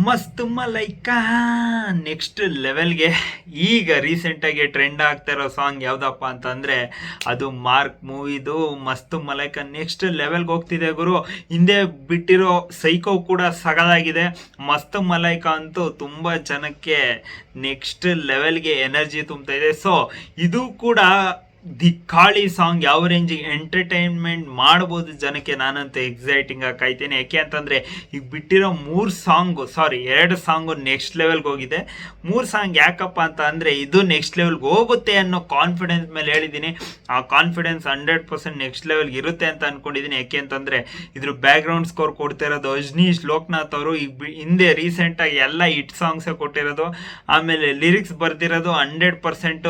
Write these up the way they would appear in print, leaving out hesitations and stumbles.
ಮಸ್ತ್ ಮಲೈಕಾ ನೆಕ್ಸ್ಟ್ ಲೆವೆಲ್ಗೆ ಈಗ ರೀಸೆಂಟಾಗಿ ಟ್ರೆಂಡ್ ಆಗ್ತಾ ಇರೋ ಸಾಂಗ್ ಯಾವುದಪ್ಪ ಅಂತಂದರೆ ಅದು ಮಾರ್ಕ್ ಮೂವಿದು ಮಸ್ತ್ ಮಲೈಕಾ ನೆಕ್ಸ್ಟ್ ಲೆವೆಲ್ಗೆ ಹೋಗ್ತಿದೆ ಗುರು. ಹಿಂದೆ ಬಿಟ್ಟಿರೋ ಸೈಕೋ ಕೂಡ ಸಗದಾಗಿದೆ. ಮಸ್ತ್ ಮಲೈಕಾ ಅಂತೂ ತುಂಬ ಜನಕ್ಕೆ ನೆಕ್ಸ್ಟ್ ಲೆವೆಲ್ಗೆ ಎನರ್ಜಿ ತುಂಬ್ತಾ ಇದೆ. ಸೊ ಇದು ಕೂಡ ದಿಕ್ಕಾಳಿ ಸಾಂಗ್ ಯಾವ ರೇಂಜಿಗೆ ಎಂಟರ್ಟೈನ್ಮೆಂಟ್ ಮಾಡ್ಬೋದು ಜನಕ್ಕೆ, ನಾನಂತೂ ಎಕ್ಸೈಟಿಂಗ್ ಆಗಿ ಕಾಯ್ತೇನೆ. ಯಾಕೆ ಅಂತಂದರೆ ಈಗ ಬಿಟ್ಟಿರೋ 2 ಸಾಂಗು ನೆಕ್ಸ್ಟ್ ಲೆವೆಲ್ಗೆ ಹೋಗಿದೆ. 3 ಸಾಂಗ್ ಯಾಕಪ್ಪ ಅಂತ ಅಂದರೆ ಇದು ನೆಕ್ಸ್ಟ್ ಲೆವೆಲ್ಗೆ ಹೋಗುತ್ತೆ ಅನ್ನೋ ಕಾನ್ಫಿಡೆನ್ಸ್ ಮೇಲೆ ಹೇಳಿದ್ದೀನಿ. ಆ ಕಾನ್ಫಿಡೆನ್ಸ್ 100% ನೆಕ್ಸ್ಟ್ ಲೆವೆಲ್ಗೆ ಇರುತ್ತೆ ಅಂತ ಅಂದ್ಕೊಂಡಿದ್ದೀನಿ. ಯಾಕೆ ಅಂತಂದರೆ ಇದ್ರ ಬ್ಯಾಕ್ಗ್ರೌಂಡ್ ಸ್ಕೋರ್ ಕೊಡ್ತಿರೋದು ಅಜ್ನೀಶ್ ಲೋಕನಾಥ್ ಅವರು. ಈಗ ಹಿಂದೆ ರೀಸೆಂಟಾಗಿ ಎಲ್ಲ ಹಿಟ್ ಸಾಂಗ್ಸೇ ಕೊಟ್ಟಿರೋದು. ಆಮೇಲೆ ಲಿರಿಕ್ಸ್ ಬರ್ದಿರೋದು 100%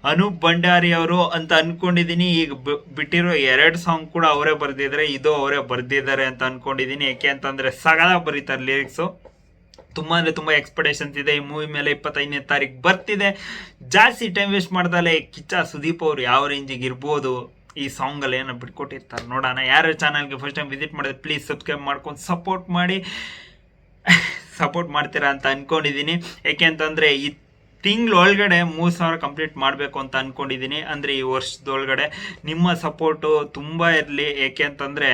ಅನೂಪ್ ಭಂಡಾರಿ ಅವರು ಅಂತ ಅನ್ಕೊಂಡಿದ್ದೀನಿ. ಈಗ ಬಿಟ್ಟಿರೋ 2 ಸಾಂಗ್ ಕೂಡ ಅವರೇ ಬರ್ದಿದ್ದಾರೆ, ಇದು ಅವರೇ ಬರ್ದಿದ್ದಾರೆ ಅಂತ ಅನ್ಕೊಂಡಿದ್ದೀನಿ. ಯಾಕೆ ಅಂತಂದರೆ ಸಗದಾಗಿ ಬರೀತಾರೆ ಲಿರಿಕ್ಸು. ತುಂಬ ಅಂದರೆ ತುಂಬ ಎಕ್ಸ್ಪೆಕ್ಟೇಷನ್ಸ್ ಇದೆ ಈ ಮೂವಿ ಮೇಲೆ. 25ನೇ ತಾರೀಕು ಬರ್ತಿದೆ. ಜಾಸ್ತಿ ಟೈಮ್ ವೇಸ್ಟ್ ಮಾಡ್ದಲೆ ಕಿಚ್ಚ ಸುದೀಪ್ ಅವರು ಯಾವ ರೇಂಜಿಗೆ ಇರ್ಬೋದು ಈ ಸಾಂಗಲ್ಲಿ ಏನೋ ಬಿಟ್ಕೊಟ್ಟಿರ್ತಾರೆ ನೋಡೋಣ. ಯಾರು ಚಾನಲ್ಗೆ ಫಸ್ಟ್ ಟೈಮ್ ವಿಸಿಟ್ ಮಾಡಿದ್ರೆ ಪ್ಲೀಸ್ ಸಬ್ಸ್ಕ್ರೈಬ್ ಮಾಡ್ಕೊಂಡು ಸಪೋರ್ಟ್ ಮಾಡ್ತೀರಾ ಅಂತ ಅಂದ್ಕೊಂಡಿದ್ದೀನಿ. ಯಾಕೆ ಅಂತಂದರೆ ಈ ತಿಂಗಳೊಳಗಡೆ 3,000 ಕಂಪ್ಲೀಟ್ ಮಾಡಬೇಕು ಅಂತ ಅಂದ್ಕೊಂಡಿದ್ದೀನಿ. ಅಂದರೆ ಈ ವರ್ಷದೊಳಗಡೆ ನಿಮ್ಮ ಸಪೋರ್ಟು ತುಂಬ ಇರಲಿ. ಏಕೆ ಅಂತಂದರೆ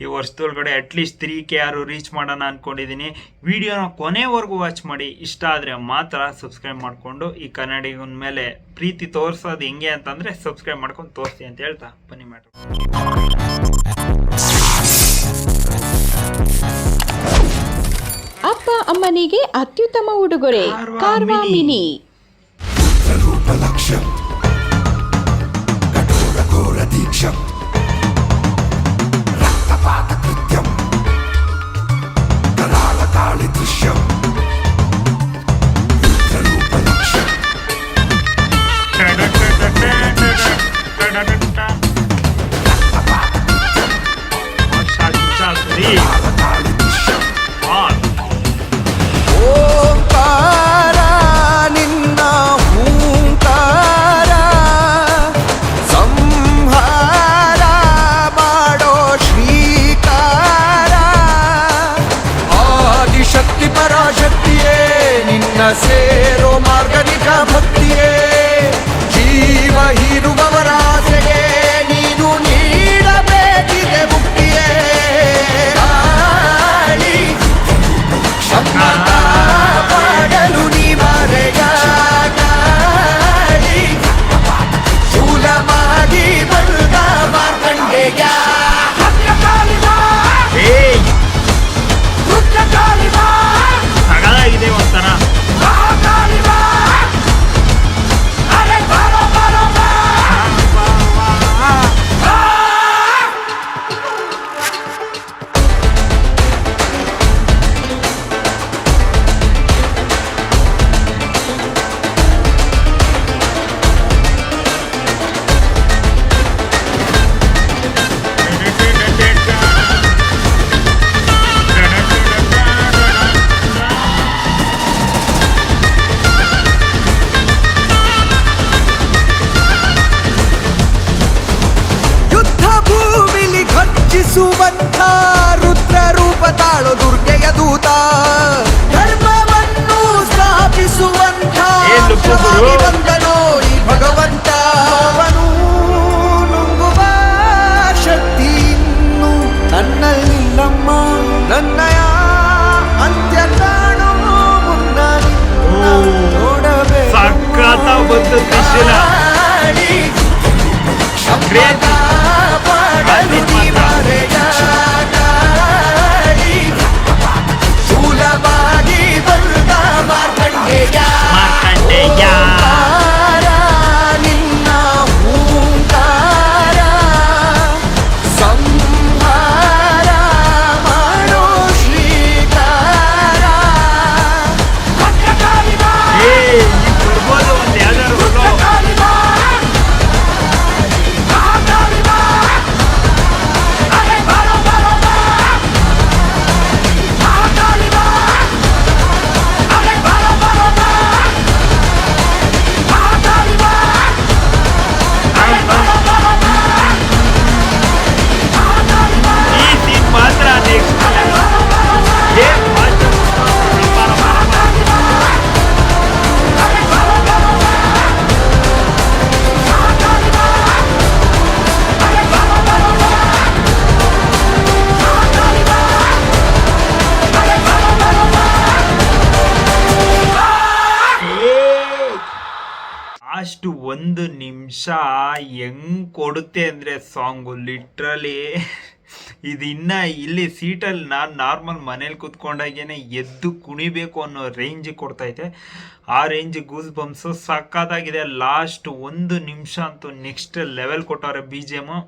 ಈ ವರ್ಷದೊಳಗಡೆ ಅಟ್ಲೀಸ್ಟ್ 3K ರೀಚ್ ಮಾಡೋಣ ಅಂದ್ಕೊಂಡಿದ್ದೀನಿ. ವಿಡಿಯೋನ ಕೊನೆವರೆಗೂ ವಾಚ್ ಮಾಡಿ. ಇಷ್ಟ ಆದರೆ ಮಾತ್ರ ಸಬ್ಸ್ಕ್ರೈಬ್ ಮಾಡಿಕೊಂಡು ಈ ಕನ್ನಡಿಗನ ಮೇಲೆ ಪ್ರೀತಿ ತೋರಿಸೋದು ಹೆಂಗೆ ಅಂತಂದರೆ ಸಬ್ಸ್ಕ್ರೈಬ್ ಮಾಡ್ಕೊಂಡು ತೋರಿಸಿ ಅಂತ ಹೇಳ್ತಾ ಬನ್ನಿ ಮ್ಯಾಟ್ರು. ಅಪ್ಪ ಅಮ್ಮನಿಗೆ ಅತ್ಯುತ್ತಮ ಉಡುಗೊರೆ ಕಾರ್ವಾ ಮಿನಿ. ಲಕ್ಷ್ಯಂ ಕಠೋರ ಘೋರ ದೀಕ್ಷಂ ರಕ್ತಪಾತ ಕೃತ್ಯಂ ಕರಾಳ ತಾಳಿ ದೃಶ್ಯಂ ರೂಪ ಲಕ್ಷ್ಯಂ ಓಂಕಾರ ನಿನ್ನ ಹೂಂಕಾರ ಸಂಹಾರ ಮಾಡೋ ಶ್ರೀಕಾರ ಆದಿಶಕ್ತಿ ಪರಾಶಕ್ತಿಯೇ ನಿನ್ನ ಸೇರೋ ಮಾರ್ಗನಿಕ ಭಕ್ತಿಯೇ ಜೀವ ಹೀರುವವರ ಆಸೆಗೆ ನೀನು ನೀಡಬೇಕಿದೆ ಮುಕ್ತಿಯೇ ಕಾಳಿ ಮಾಡಲು ನೀವರೆಯ ಕಾಳಿ ಶೂಲವಾಗಿ ಬಂದ ಮಾರ್ಕಂಡೆಯ ಸಗದಾಗಿದೆ ಒಂಥರ. 1 ನಿಮಿಷ ಹೆಂಗ್ ಕೊಡುತ್ತೆ ಅಂದರೆ ಸಾಂಗು ಲಿಟ್ರಲಿ ಇದು ಇನ್ನು ಇಲ್ಲಿ ಸೀಟಲ್ಲಿ ನಾನು ನಾರ್ಮಲ್ ಮನೇಲಿ ಕೂತ್ಕೊಂಡಾಗೇನೆ ಎದ್ದು ಕುಣಿಬೇಕು ಅನ್ನೋ ರೇಂಜಿಗೆ ಕೊಡ್ತೈತೆ. ಆ ರೇಂಜಿಗೆ ಗೂಸ್ ಬಂಪ್ಸು ಸಕ್ಕತ್ತಾಗಿದೆ. ಲಾಸ್ಟ್ 1 ನಿಮಿಷ ಅಂತೂ ನೆಕ್ಸ್ಟ್ ಲೆವೆಲ್ ಕೊಟ್ಟವ್ರೆ ಬಿ ಜಿ ಎಮ್ಮು.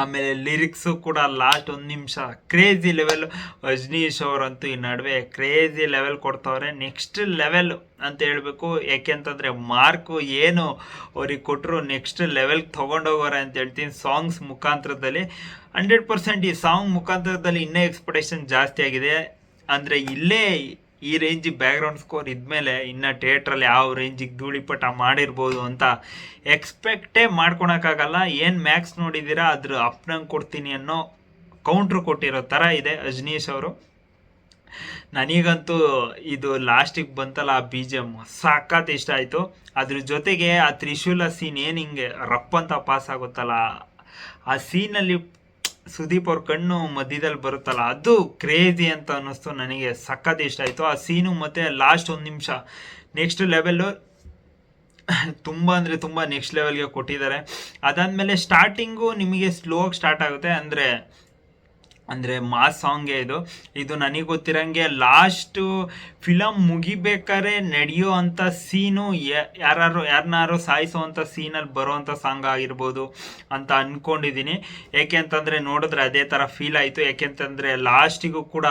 ಆಮೇಲೆ ಲಿರಿಕ್ಸು ಕೂಡ ಲಾಸ್ಟ್ 1 ನಿಮಿಷ ಕ್ರೇಜಿ ಲೆವೆಲ್. ಅಜ್ನೀಶ್ ಅವರಂತೂ ಈ ನಡುವೆ ಕ್ರೇಜಿ ಲೆವೆಲ್ ಕೊಡ್ತವ್ರೆ, ನೆಕ್ಸ್ಟ್ ಲೆವೆಲ್ ಅಂತ ಹೇಳಬೇಕು. ಯಾಕೆಂತಂದರೆ ಮಾರ್ಕು ಏನು ಅವ್ರಿಗೆ ಕೊಟ್ಟರು ನೆಕ್ಸ್ಟ್ ಲೆವೆಲ್ಗೆ ತೊಗೊಂಡೋಗೋರೆ ಅಂತ ಹೇಳ್ತೀನಿ ಸಾಂಗ್ಸ್ ಮುಖಾಂತರದಲ್ಲಿ. 100% ಈ ಸಾಂಗ್ ಮುಖಾಂತರದಲ್ಲಿ ಇನ್ನೂ ಎಕ್ಸ್ಪೆಕ್ಟೇಷನ್ ಜಾಸ್ತಿ ಆಗಿದೆ. ಅಂದರೆ ಇಲ್ಲೇ ಈ ರೇಂಜಿಗೆ ಬ್ಯಾಕ್ಗ್ರೌಂಡ್ ಸ್ಕೋರ್ ಇದ್ಮೇಲೆ ಇನ್ನು ಥಿಯೇಟ್ರಲ್ಲಿ ಯಾವ ರೇಂಜಿಗೆ ಧೂಳಿಪಟ ಮಾಡಿರ್ಬೋದು ಅಂತ ಎಕ್ಸ್ಪೆಕ್ಟೇ ಮಾಡ್ಕೊಳಕ್ಕಾಗಲ್ಲ. ಏನು ಮ್ಯಾಕ್ಸ್ ನೋಡಿದ್ದೀರಾ ಅದ್ರ ಅಪ್ನಂಗೆ ಕೊಡ್ತೀನಿ ಅನ್ನೋ ಕೌಂಟ್ರು ಕೊಟ್ಟಿರೋ ಥರ ಇದೆ ಅಜ್ನೀಶ್ ಅವರು. ನನಗಂತೂ ಇದು ಲಾಸ್ಟಿಗೆ ಬಂತಲ್ಲ ಆ ಬಿ ಜಿ ಎಮ್ ಸಖತ್ ಇಷ್ಟ ಆಯಿತು. ಅದ್ರ ಜೊತೆಗೆ ಆ ತ್ರಿಶೂಲ ಸೀನ್ ಏನು ಹಿಂಗೆ ರಪ್ ಅಂತ ಪಾಸ್ ಆಗುತ್ತಲ್ಲ, ಆ ಸೀನಲ್ಲಿ ಸುದೀಪ್ ಅವ್ರ ಕಣ್ಣು ಮಧ್ಯದಲ್ಲಿ ಬರುತ್ತಲ್ಲ ಅದು ಕ್ರೇಜಿ ಅಂತ ಅನ್ನಿಸ್ತು ನನಗೆ. ಸಖತ್ ಇಷ್ಟ ಆಯಿತು ಆ ಸೀನು. ಮತ್ತು ಲಾಸ್ಟ್ 1 ನಿಮಿಷ ನೆಕ್ಸ್ಟ್ ಲೆವೆಲ್ಲು ತುಂಬ ಅಂದರೆ ತುಂಬ ನೆಕ್ಸ್ಟ್ ಲೆವೆಲ್ಗೆ ಕೊಟ್ಟಿದ್ದಾರೆ. ಅದಾದಮೇಲೆ ಸ್ಟಾರ್ಟಿಂಗು ನಿಮಗೆ ಸ್ಲೋ ಆಗಿ ಸ್ಟಾರ್ಟ್ ಆಗುತ್ತೆ. ಅಂದರೆ ಮಾಸ್ ಸಾಂಗೇ ಇದು ನನಗೆ ಗೊತ್ತಿರೋಂಗೆ ಫಿಲಮ್ ಮುಗಿಬೇಕಾದ್ರೆ ನಡೆಯೋ ಅಂಥ ಸೀನು ಯಾರನ್ನಾರು ಸಾಯಿಸೋ ಅಂಥ ಸೀನಲ್ಲಿ ಬರೋವಂಥ ಸಾಂಗ್ ಆಗಿರ್ಬೋದು ಅಂತ ಅಂದ್ಕೊಂಡಿದ್ದೀನಿ. ಏಕೆ ಅಂತಂದರೆ ನೋಡಿದ್ರೆ ಅದೇ ಥರ ಫೀಲ್ ಆಯಿತು. ಯಾಕೆಂತಂದರೆ ಲಾಸ್ಟಿಗೂ ಕೂಡ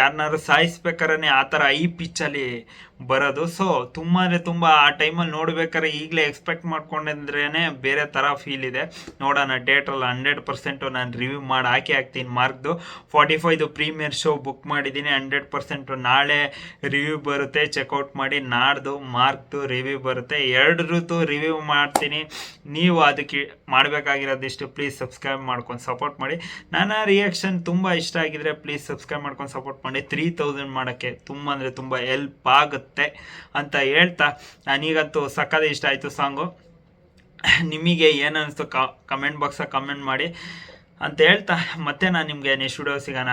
ಯಾರನ್ನಾರು ಸಾಯಿಸ್ಬೇಕಾದ್ರೆ ಆ ಥರ ಐ ಪಿಚ್ಚಲ್ಲಿ ಬರೋದು. ಸೊ ತುಂಬ ಅಂದರೆ ತುಂಬ ಆ ಟೈಮಲ್ಲಿ ನೋಡ್ಬೇಕಾದ್ರೆ ಈಗಲೇ ಎಕ್ಸ್ಪೆಕ್ಟ್ ಮಾಡ್ಕೊಂಡ್ರೇ ಬೇರೆ ಥರ ಫೀಲ್ ಇದೆ. ನೋಡೋಣ ಥಿಯೇಟ್ರಲ್ಲಿ 100% ನಾನು ರಿವ್ಯೂ ಮಾಡಿ ಹಾಕ್ತೀನಿ. ಮಾರ್ಕ್ದು 45 ಪ್ರೀಮಿಯರ್ ಶೋ ಬುಕ್ ಮಾಡಿದ್ದೀನಿ. 100% ನಾಳೆ ರಿವ್ಯೂ ಬರುತ್ತೆ, ಚೆಕ್ಔಟ್ ಮಾಡಿ. ನಾಡ್ದು ಮಾರ್ಕ್ದು ರಿವ್ಯೂ ಬರುತ್ತೆ. 2 ರಿವ್ಯೂ ಮಾಡ್ತೀನಿ. ನೀವು ಅದಕ್ಕೆ ಮಾಡಬೇಕಾಗಿರೋದಿಷ್ಟು ಪ್ಲೀಸ್ ಸಬ್ಸ್ಕ್ರೈಬ್ ಮಾಡ್ಕೊಂಡು ಸಪೋರ್ಟ್ ಮಾಡಿ. ನನ್ನ ರಿಯಾಕ್ಷನ್ ತುಂಬ ಇಷ್ಟ ಆಗಿದ್ರೆ ಪ್ಲೀಸ್ ಸಬ್ಸ್ಕ್ರೈಬ್ ಮಾಡ್ಕೊಂಡು ಸಪೋರ್ಟ್ ಮಾಡಿ. 3000 ಮಾಡೋಕ್ಕೆ ತುಂಬ ಅಂದರೆ ತುಂಬ ಹೆಲ್ಪ್ ಆಗುತ್ತೆ ಅಂತ ಹೇಳ್ತಾ ನನಗಂತೂ ಸಕ್ಕದೇ ಇಷ್ಟ ಆಯಿತು ಸಾಂಗು. ನಿಮಗೆ ಏನು ಅನ್ನಿಸ್ತು ಕಮೆಂಟ್ ಬಾಕ್ಸಾಗ ಕಮೆಂಟ್ ಮಾಡಿ ಅಂತ ಹೇಳ್ತಾ ಮತ್ತೆ ನಾನು ನಿಮಗೆ ನೆಕ್ಸ್ಟ್ ವಿಡಿಯೋ ಸಿಗೋಣ.